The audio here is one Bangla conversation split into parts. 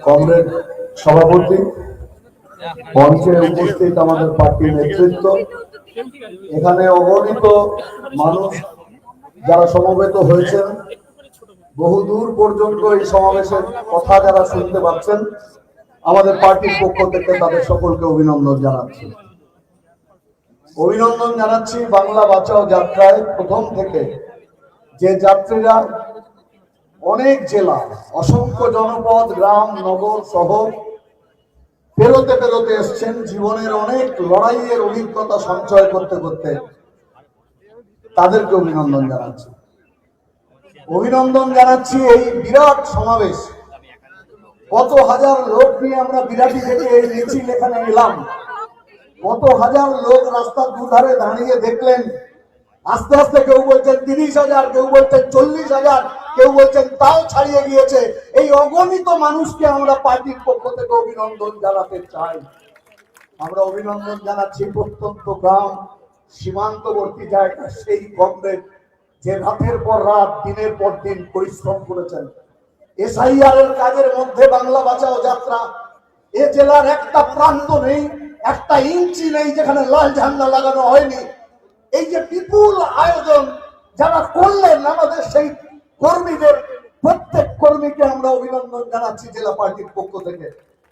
কংগ্রেস সভাপতি, মঞ্চে উপস্থিত আমাদের পার্টির নেতৃত্ব, এখানে অগণিত মানুষ যারা সমবেত হয়েছেন, বহুদূর পর্যন্ত এই সমাবেশের কথা যারা শুনতে পাচ্ছেন, আমাদের পার্টির পক্ষ থেকে তাদের সকলকে অভিনন্দন জানাচ্ছি। অভিনন্দন জানাচ্ছি বাংলা বাঁচাও যাত্রায় প্রথম থেকে যে যাত্রীরা অনেক জেলা, অসংখ্য জনপদ, গ্রাম, নগর, শহর পেরোতে পেরোতে এসছেন, জীবনের অনেক লড়াইয়ের অভিজ্ঞতা সঞ্চয় করতে করতে, তাদেরকে অভিনন্দন জানাচ্ছি। অভিনন্দন জানাচ্ছি এই বিরাট সমাবেশ। কত হাজার লোক নিয়ে আমরা বিরাটি থেকে এই মিছিল এখানে এলাম, কত হাজার লোক রাস্তার দুধারে দাঁড়িয়ে দেখলেন। আস্তে আস্তে কেউ বলছেন 30,000, কেউ বলছেন 40,000, কেউ বলছেন তাও ছাড়িয়ে গিয়েছে। এই অগণিত মানুষকে আমরা পার্টির পক্ষ থেকে অভিনন্দন জানাতে চাই। আমরা অভিনন্দন জানাচ্ছি প্রত্যন্ত গ্রাম, সীমান্তবর্তী জায়গা সেই কংগ্রেস যে রাতের পর রাত, দিনের পর দিন পরিশ্রম করেছেন। এসআইআর এর কাজের মধ্যে বাংলা বাঁচাও যাত্রা, এ জেলার একটা প্রান্ত নেই, একটা ইঞ্চি নেই যেখানে লাল ঝান্ডা লাগানো হয়নি। এই যে বিপুল আয়োজন যারা করলেন, আমাদের সেই কর্মীদের, প্রত্যেক কর্মীকে আমরা অভিনন্দন জানাচ্ছি জেলা পার্টির পক্ষ থেকে।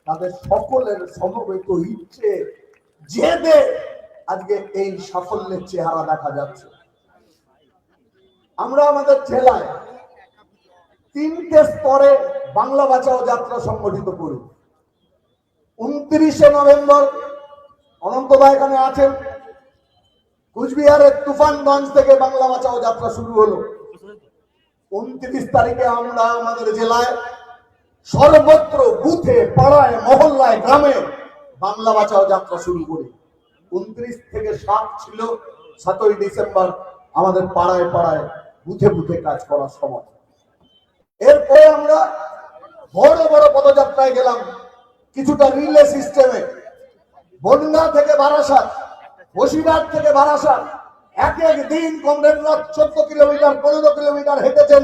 তাদের সকলের সমবেত ইচ্ছে, জেদে আজকে এই সাফল্যের চেহারা দেখা যাচ্ছে। আমরা আমাদের জেলায় 3টে স্তরে বাংলা বাঁচাও যাত্রা সংগঠিত করি। 29শে নভেম্বর অনন্তদা এখানে আছেন, কুচবিহারের তুফানগঞ্জ থেকে বাংলা বাঁচাও যাত্রা শুরু হলো। 29 তারিখে আমরা আমাদের জেলায় সর্বত্র বুথে, পাড়ায়, মহল্লায়, গ্রামে বাংলা বাঁচাও যাত্রা শুরু করি। 29 থেকে 7 ছিল 7ই ডিসেম্বর আমাদের পাড়ায় পাড়ায় বুথে বুথে কাজ করার সময়। এরপরে আমরা বড় বড় পদযাত্রায় গেলাম, কিছুটা রিলে সিস্টেমে। বনগাঁ থেকে বারাসাত, বসিরহাট থেকে বারাসাত, এক এক দিন কমরেডরা 14 কিলোমিটার 15 কিলোমিটার হেঁটেছেন।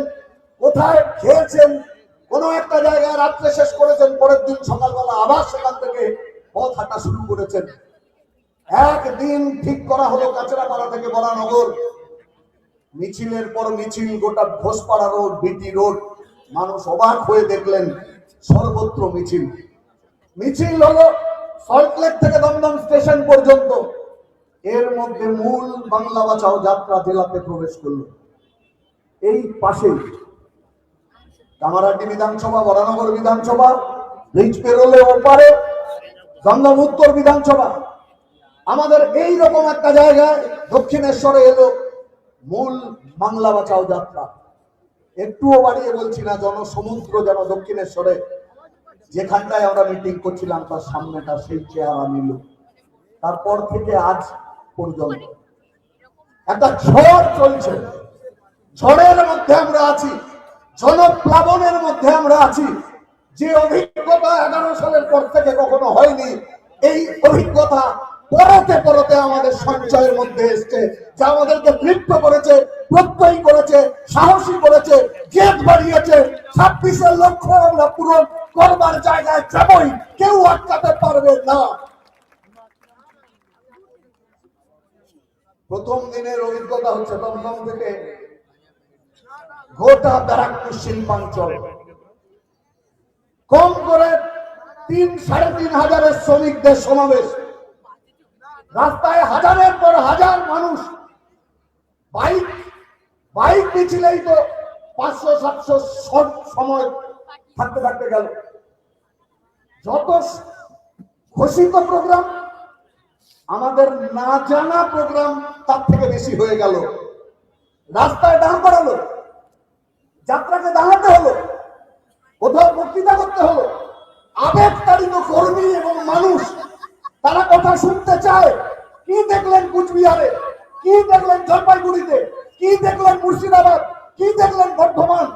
কোথায় খেয়েছেন, কোনো একটা জায়গায় রাত্রে শেষ করেছেন, পরের দিন সকালবেলা আবার সেখান থেকে পথ হাঁটা শুরু করেছেন। একদিন ঠিক করা হলো কাঁচরাপাড়া থেকে বরানগর, মিছিলের পর মিছিল, গোটা ঘোষপাড়া রোড, বিটি রোড, মানুষ অবাক হয়ে দেখলেন সর্বত্র মিছিল। মিছিল হলো সল্টলেক থেকে দমদম স্টেশন পর্যন্ত। এর মধ্যে মূল বাংলা বাঁচাও যাত্রা জেলাতে প্রবেশ করলো। এই পাশেই কামারহাটি বিধানসভা, বরানগর বিধানসভা, ব্রিজ পেরোলে ওপারে দমদম উত্তর বিধানসভা। আমাদের এই রকম একটা জায়গায় দক্ষিণেশ্বরে এলো মূল বাংলা বাঁচাও যাত্রা। একটুও বাড়িয়ে বলছি না, জনসমুদ্র যেন দক্ষিণেশ্বরে যেখানটায় আমরা মিটিং করছিলাম তার সামনেটা সেই চেহারা নিল। তারপর থেকে আজ পর্যন্ত একটা ঝড় চলছে, ঝড়ের মধ্যে আমরা আছি, জনপ্লাবনের মধ্যে আমরা আছি। যে অভিজ্ঞতা 11 সালের পর থেকে কখনো হয়নি, এই অভিজ্ঞতা পরতে পরতে আমাদের সঞ্চয়ের মধ্যে এসছে, যা আমাদেরকে তৃপ্ত করেছে, প্রত্যয়ী করেছে, সাহসী করেছে, জেদ বাড়িয়েছে। 26-এর লক্ষ্য আমরা পূরণ করবার জায়গায় যাবই, কেউ আটকাতে পারবে না। প্রথম দিনের অভিজ্ঞতা হচ্ছে দমদম থেকে গোটা ব্যারাকপুর শিল্পাঞ্চল, কম করে 3-3.5 হাজারের শ্রমিকদের সমাবেশ। রাস্তায় হাজারের পর হাজার মানুষ, বাইক মিছিলেই তো 500-700 সময় থাকতে থাকতে গেল। যত ঘোষিত প্রোগ্রাম, আমাদের না জানা প্রোগ্রাম তার থেকে বেশি হয়ে গেল। রাস্তায় দাঁড় করালো, যাত্রাকে দাঁড়াতে হলো, কোথাও বক্তৃতা করতে হলো। আবেগতাড়িত কর্মী এবং মানুষ, তারা কথা শুনতে চায়। কি দেখলেন কুচবিহারে, কি দেখলেন জলপাইগুড়িতে, কি দেখলেন মুর্শিদাবাদ, কি দেখলেন বর্ধমান,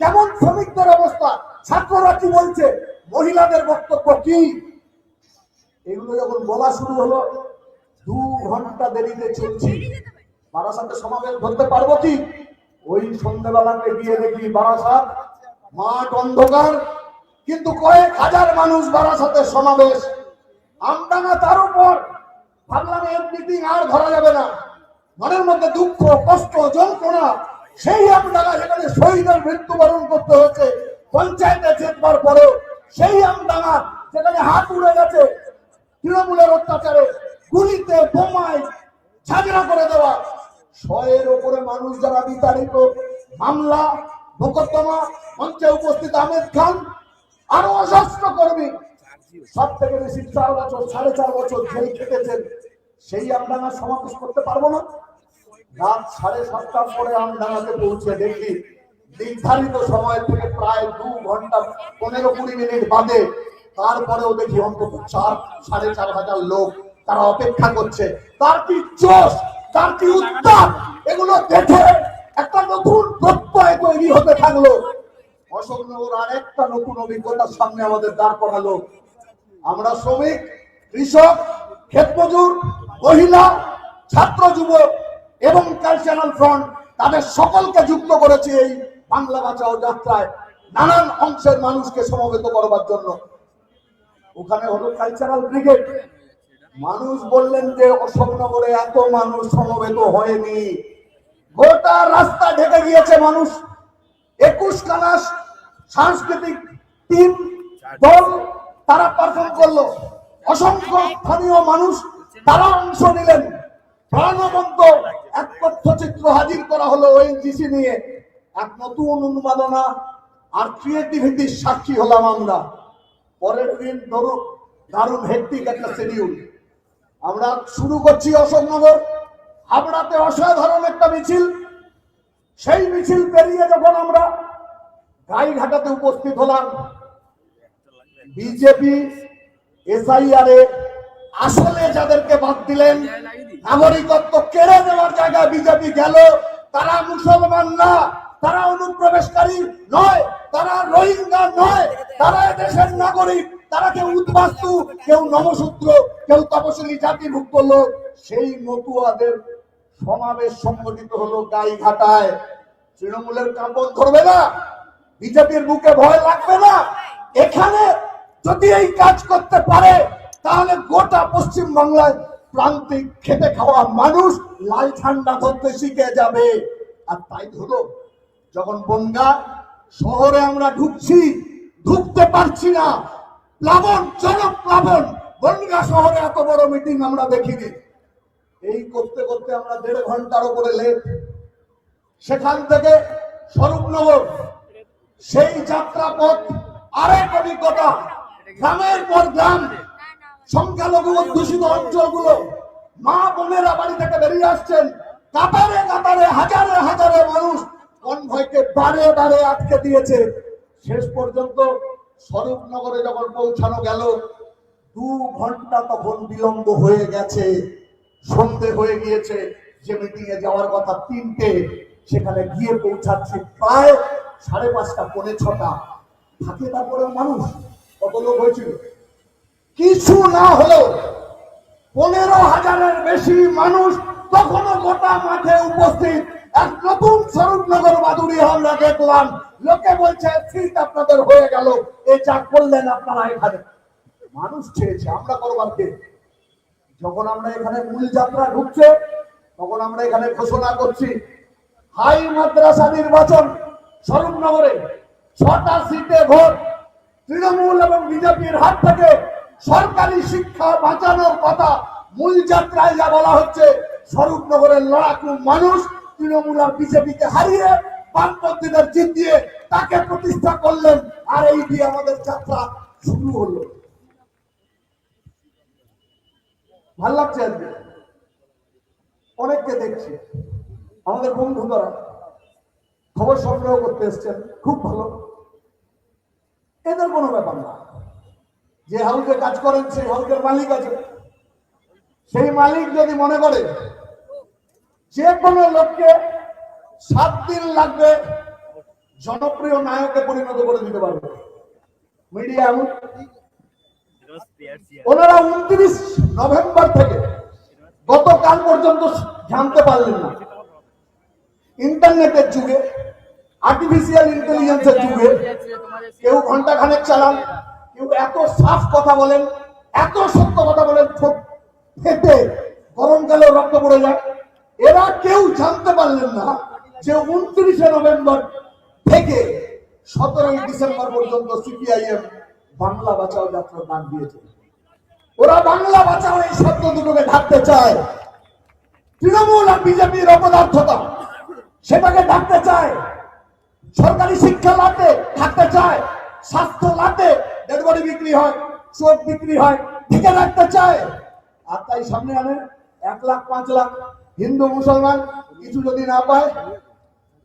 কেমন শ্রমিকদের অবস্থা, ছাত্ররা কি বলছে, মহিলাদের বক্তব্য কি, এগুলো যখন বলা শুরু হলো 2 ঘন্টা দেরিতে চলছি। বারাসাতে সমাবেশ ধরতে পারবো কি? ওই সন্ধ্যেবেলাতে গিয়ে দেখি বারাসাত মাঠ অন্ধকার, কিন্তু কয়েক হাজার মানুষ বারাসাতে সমাবেশ, আমডাঙ্গা তার উপর। ভাবলাম এর মিটিং আর ধরা যাবে না, মনের মধ্যে দুঃখ কষ্ট যন্ত্রণা। সেই আমডাঙ্গা যেখানে শহীদের মৃত্যুবরণ করতে হয়েছে পঞ্চায়েতে জেতবার পরেও, সেই আমডাঙ্গা যেখানে হাত উড়ে গেছে তৃণমূলের অত্যাচারে, গুলিতে বোমায় ঝাঁঝরা করে দেওয়া, 100-এর উপরে মানুষ যারা বিতাড়িত, মামলা মোকদ্দমা, মঞ্চে উপস্থিত আহমেদ খান আরো অসহস্র কর্মী, সব থেকে বেশি 4 বছর 4.5 বছর জেল খেটেছেন। সেই আমডাঙ্গা সমাবেশ করতে পারবো না? রাত 7:30টার পরে আমডাঙ্গাতে পৌঁছে দেখি নির্ধারিত সময় থেকে প্রায় 2 ঘন্টা 15-20 মিনিট বাদে, তারপরেও দেখি অন্তত 4-4.5 হাজার লোক তারা অপেক্ষা করছে। তার কি জোশ, তার কি উত্তাপ, এগুলো দেখে একটা নতুন প্রত্যয় তৈরি হতে থাকলো। অশোকনগর আর একটা নতুন অভিজ্ঞতার সামনে আমাদের দাঁড় করালো। আমরা শ্রমিক, কৃষক, ক্ষেতমজুর, মহিলা, ছাত্র, যুবক এবং কালচারাল ফ্রন্ট, তাদের সকলকে যুক্ত করেছে এই বাংলা বাঁচাও যাত্রায়, নানান অংশের মানুষকে সমবেত করবার জন্য। ওখানে হলো কালচারাল ব্রিগেড। মানুষ বললেন যে অশোকনগরে এত মানুষ সমবেত হয়নি, গোটা রাস্তা ঢেকে গিয়েছে মানুষ। 21 খানা সাংস্কৃতিক টিম দল তারা পারফর্ম করলো, অসংখ্য স্থানীয় মানুষ তারা অংশ নিলেন। প্রাণবন্ত এক তথ্যচিত্র হাজির করা হলো ওএনজিসি নিয়ে। এক নতুন উন্মাদনা আর ক্রিয়েটিভিটির সাক্ষী হলাম আমরা। পরের দিন দারুণ হেক্টিক একটা শিডিউল। আমরা শুরু করছি অশোকনগর, হাবড়াতে অসাধারণ একটা মিছিল। সেই মিছিল পেরিয়ে যখন আমরা গাইঘাটাতে উপস্থিত হলাম, বিজেপি এসআইআর এ আসলে যাদেরকে বাদ দিলেন, নাগরিকত্ব কেড়ে নেওয়ার জায়গায় বিজেপি গেল, তারা মুসলমান না, তারা অনুপ্রবেশকারী নয়, তারা রোহিঙ্গা নয়, তারা দেশের নাগরিক, তারা কেউ উদ্বাস্তু, কেউ নমশূদ্র, কেউ তপশিলি জাতিভুক্ত লোক। সেই মতুয়াদের সমাবেশ সংগঠিত হলো গাইঘাটায়। তৃণমূলের কাঁপন ধরবে না, বিজেপির বুকে ভয় লাগবে না। এখানে যদি এই কাজ করতে পারে তাহলে গোটা পশ্চিম বাংলায় প্রান্তিক খেতে খাওয়া মানুষ লাল ঝান্ডা ধরতে শিখে যাবে। আর তাই হলো, যখন বনগা শহরে আমরা ঢুকতে পারছি না, প্লাবন, জনপ্লাবন, বনগা শহরে এত বড় মিটিং আমরা দেখিনি। এই করতে করতে আমরা 1.5 ঘন্টার উপরে লেট। সেখান থেকে স্বরূপনগর, সেই যাত্রা পথ আরেক অভিজ্ঞতা। গ্রামের পর গ্রাম, সংখ্যালঘু অধ্যুষিত অঞ্চলগুলো, মা বোনেরা বাড়ি থেকে বেরিয়ে আসছেন, কাতারে কাতারে হাজারে হাজারে মানুষ কনভয়কে বারে বারে আটকে দিয়েছে। শেষ পর্যন্ত স্বরূপনগরে যখন পৌঁছানো গেল, 2 ঘন্টা তখন বিলম্ব হয়ে গেছে, সন্ধে হয়ে গিয়েছে। যে মিটিং এ যাওয়ার কথা 3টে, সেখানে গিয়ে পৌঁছাচ্ছি প্রায় 5:30, 5:45। থাকে তারপরে মানুষ কত লোক হয়েছিল, কিছু না হলেও 15,000-এর বেশি মানুষ তখনও গোটা মাঠে উপস্থিত। এক নতুন স্বরূপনগর বাদুড়ি আমরা দেখলাম। লোকে বলছে ঠিক আপনাদের হয়ে গেল, এই যা করলেন আপনারা এখানে। মানুষ চেয়েছে, আমরা করবার কে? যখন আমরা এখানে মূল যাত্রা ঢুকছে, তখন আমরা এখানে ঘোষণা করছি হাই মাদ্রাসা নির্বাচন স্বরূপনগরে 6টা সিটে ভোট। তৃণমূল এবং বিজেপির হাত থেকে সরকারি শিক্ষা বাঁচানোর কথা মূল যাত্রায় যা বলা হচ্ছে। স্বরূপনগরের লড়াকু মানুষ তৃণমূল আর বিজেপিকে হারিয়ে বামপন্থীদের জিত দিয়ে তাকে প্রতিষ্ঠা করলেন। আর এই দিয়ে আমাদের যাত্রা শুরু হলো। ভাল লাগছে আজকে, অনেককে দেখছি, আমাদের বন্ধুরা খবর সংগ্রহ করতে এসছেন, খুব ভালো। এদের কোনো ব্যাপার না, যে হাউসে কাজ করেন সেই হাউসের মালিক আছে। সেই মালিক যদি মনে করে যে কোনো লোককে 7 দিন লাগবে জনপ্রিয় নায়কে পরিণত করে দিতে পারবে, মিডিয়া এমন। ওনারা 29 নভেম্বর থেকে গতকাল পর্যন্ত জানতে পারলেন না। ইন্টারনেটের যুগে আর্টিফিশিয়াল ইন্টেলিজেন্সের যুগে কেউ ঘন্টা খানেক চালান, কেউ এত সাফ কথা বলেন, এত সত্য কথা বলেন, ফেটে গরমকালে রক্ত পড়ে যায়। এরা কেউ জানতে পারলেন না যে 29শে নভেম্বর থেকে 17ই ডিসেম্বর পর্যন্ত সিপিআইএম বাংলা বাঁচাও যাত্রার ডাক দিয়েছে। ওরা বাংলা বাঁচাও এই শব্দ দুটোকে ঢাকতে চায়। তৃণমূল আর বিজেপির অপদার্থতা সেটাকে ঢাকতে চায়। সরকারি শিক্ষা লাটে থাকতে চায়, স্বাস্থ্য লাটে ডেড বডি বিক্রি হয়, চোখ বিক্রি হয়, ঢেকে রাখতে চায়। আর তাই সামনে আনে 1 লাখ 5 লাখ হিন্দু মুসলমান কিছু যদি না পায়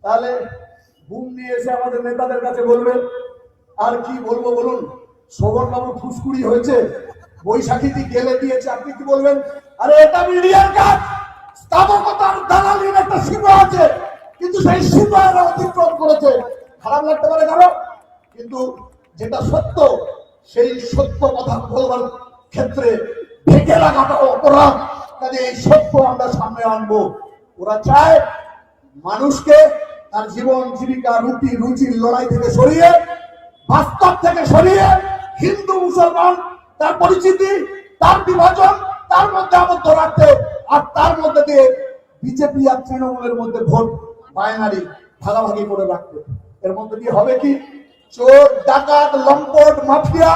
তাহলে বুম নিয়ে এসে আমাদের নেতাদের কাছে বলবে। আর কি বলবো বলুন, শোভন বাবুর ফুসকুড়ি হয়েছে, বৈশাখীটি গেলে দিয়েছে, আপনি কি বলবেন? আরে এটা মিডিয়ার কাজ, স্থাপকতার দালালির একটা সীমা আছে, কিন্তু সেই সীমা এরা অতিক্রম করেছে। খারাপ লাগতে পারে কারো, কিন্তু যেটা সত্য সেই সত্য কথা বলবার ক্ষেত্রে ঢেকে রাখাটা অপরাধ। কাজে এই সত্য আমরা সামনে আনবো। ওরা চায় মানুষকে তার জীবন জীবিকা রুটি রুচির লড়াই থেকে সরিয়ে, বাস্তব থেকে সরিয়ে হিন্দু মুসলমান তার পরিচিতি, তার বিভাজন, তার মধ্যে আবদ্ধ রাখতে, আর তার মধ্যে দিয়ে বিজেপি আর তৃণমূলের মধ্যে ভোট বাইনারি ভাগাভাগি করে রাখতে। এর মধ্যে দিয়ে হবে কি? চোর ডাকাত লম্পট মাফিয়া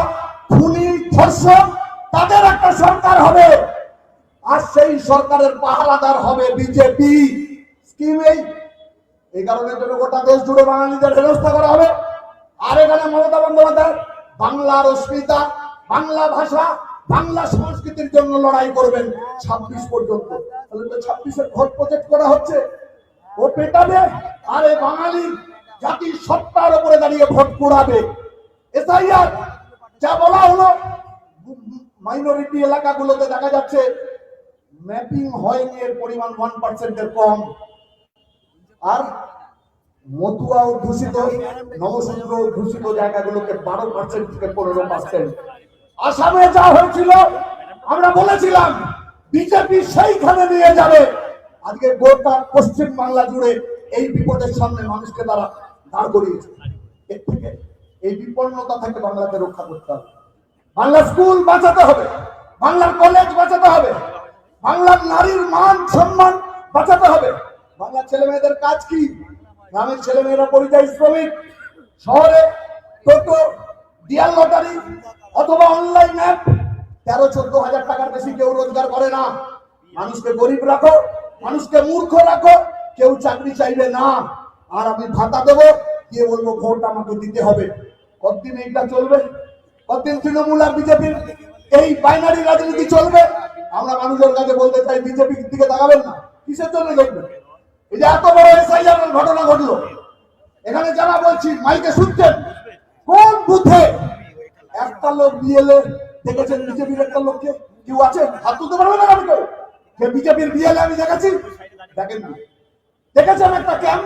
খুনি ধর্ষক তাদের একটা সরকার হবে, আর সেই সরকারের পাহারাদার হবে বিজেপি। স্কিম এই কারণের জন্য গোটা দেশ জুড়ে বাঙালিদের হেনস্থা করা হবে। আর এখানে মমতা বন্দ্যোপাধ্যায় বাংলার অস্মিতা, বাংলা ভাষা, বাংলা সংস্কৃতির জন্য লড়াই করবেন 26 পর্যন্ত। তাহলে তো 26-এর ভোট প্রজেক্ট করা হচ্ছে, ও পেটাবে আর এই বাঙালি জাতির সত্তার উপরে দাঁড়িয়ে ভোট কুড়াবে। এসআইআর যা বলা হলো, মাইনরিটি এলাকাগুলোতে দেখা যাচ্ছে ম্যাপিং হয়নি, এর পরিমাণ 1%-এর কম। আর মতুয়া অধ্যুষিত, নবসূত্র অধ্যুষিত জায়গাগুলোকে 12% থেকে 15%। আসামে যা হয়েছিল আমরা বলেছিলাম বিজেপি সেইখানে নিয়ে যাবে। আজকে গোটা পশ্চিম বাংলা জুড়ে এই বিপদের সামনে মানুষকে তারা দাঁড় করিয়েছে। এর থেকে এই বিপন্নতা থেকে বাংলাকে রক্ষা করতে হবে। বাংলা স্কুল বাঁচাতে হবে, বাংলার কলেজ বাঁচাতে হবে, বাংলার নারীর মান সম্মান বাঁচাতে হবে। বাংলার ছেলে মেয়েদের কাজ কি? গ্রামের ছেলে মেয়েরা পরিযায়ী শ্রমিক, শহরে টোটো, ডিয়ার লটারি অথবা অনলাইন অ্যাপ, 13-14 হাজার টাকার বেশি কেউ রোজগার করে না। মানুষকে গরিব রাখো, মানুষকে মূর্খ রাখো, কেউ চাকরি চাইবে না। আর আমি ভাতা দেবো, গিয়ে বলবো ভোট আমাকে দিতে হবে। কতদিন এইটা চলবে? কতদিন তৃণমূল আর বিজেপির এই বাইনারি রাজনীতি চলবে? আমরা মানুষের কাছে বলতে চাই বিজেপির দিকে তাকাবেন না। কিসের জন্য দেখবেন? এই যে এত বড় এসআইআর ঘটনা ঘটলো, এখানে যারা বলছি মাইকে শুনছেন, কোন বুথে একটা লোক বিএলএ দেখেছেন? বিজেপির একটা লোককে কেউ আছে? হাত তুলতে পারবে না কেউ যে বিজেপির বিএলএ আমি দেখেছি? দেখেননি। দেখেছেন একটা ক্যাম্প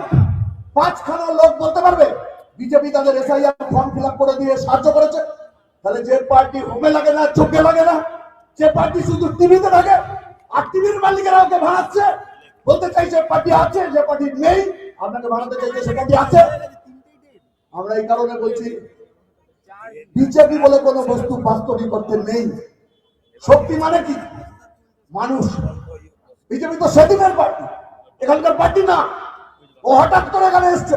5খানা লোক বলতে পারবে বিজেপি তাদের এসআইআর ফর্ম ফিল আপ করে দিয়ে সাহায্য করেছে? তাহলে যে পার্টি হোমে লাগে না, চোখে লাগে না, যে পার্টি শুধু টিভিতে থাকে আর টিভির মালিকেরা ওকে ভাড়াচ্ছে, বলতে চাইছে পার্টি আছে, যে পার্টি নেই আপনাকে বানাতে চাইছে সে পার্টি আছে। আমরা এই কারণে বলছি বিজেপি বলে কোনো বস্তু বাস্তবিক করতে নেই। শক্তি মানে কি? মানুষ। বিজেপি তো সেদিনের পার্টি, এখানকার পার্টি না। ও হঠাৎ করে এখানে এসছে,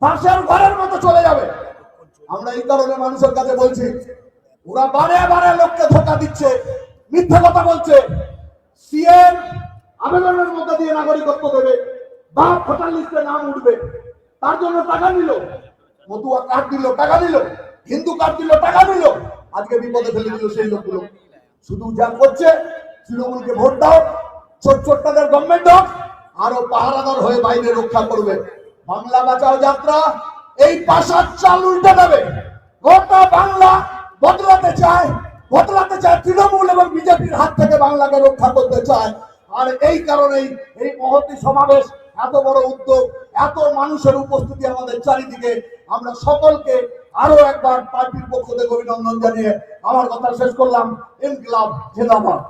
পাশের ঘরের মতো চলে যাবে। আমরা এই কারণে মানুষের কাছে বলছি, ওরা বারে বারে লোককে ধোঁকা দিচ্ছে, মিথ্যা কথা বলছে। সিএম আবেদনের মধ্যে দিয়ে নাগরিকত্ব দেবে বা ভোটার লিস্টে নাম উঠবে, তার জন্য টাকা নিল। মতুয়া কার্ড দিল, টাকা দিল। হিন্দু কার্ড দিল, টাকা দিল। আজকে বিপদে ফেলে দিল সেই লোকগুলো। শুধু যা করছে, তৃণমূলকে ভোট দাও, ছোট ছোটদের গভর্নমেন্ট হোক, আরো পাহারাদার হয়ে বাইরে রক্ষা করবে। বাংলা বাঁচাও যাত্রা এই পাশার চাল উল্টে দেবে। গোটা বাংলা বদলাতে চায়, বদলাতে চায় তৃণমূল এবং বিজেপির হাত থেকে বাংলাকে রক্ষা করতে চায়। আর এই কারণেই এই মহতী সমাবেশ, এত বড় উদ্যোগ, এত মানুষের উপস্থিতি আমাদের চারিদিকে। আমরা সকলকে আরো একবার পার্টির পক্ষ থেকে অভিনন্দন জানিয়ে আমার কথা শেষ করলাম। ইনকিলাব জিন্দাবাদ।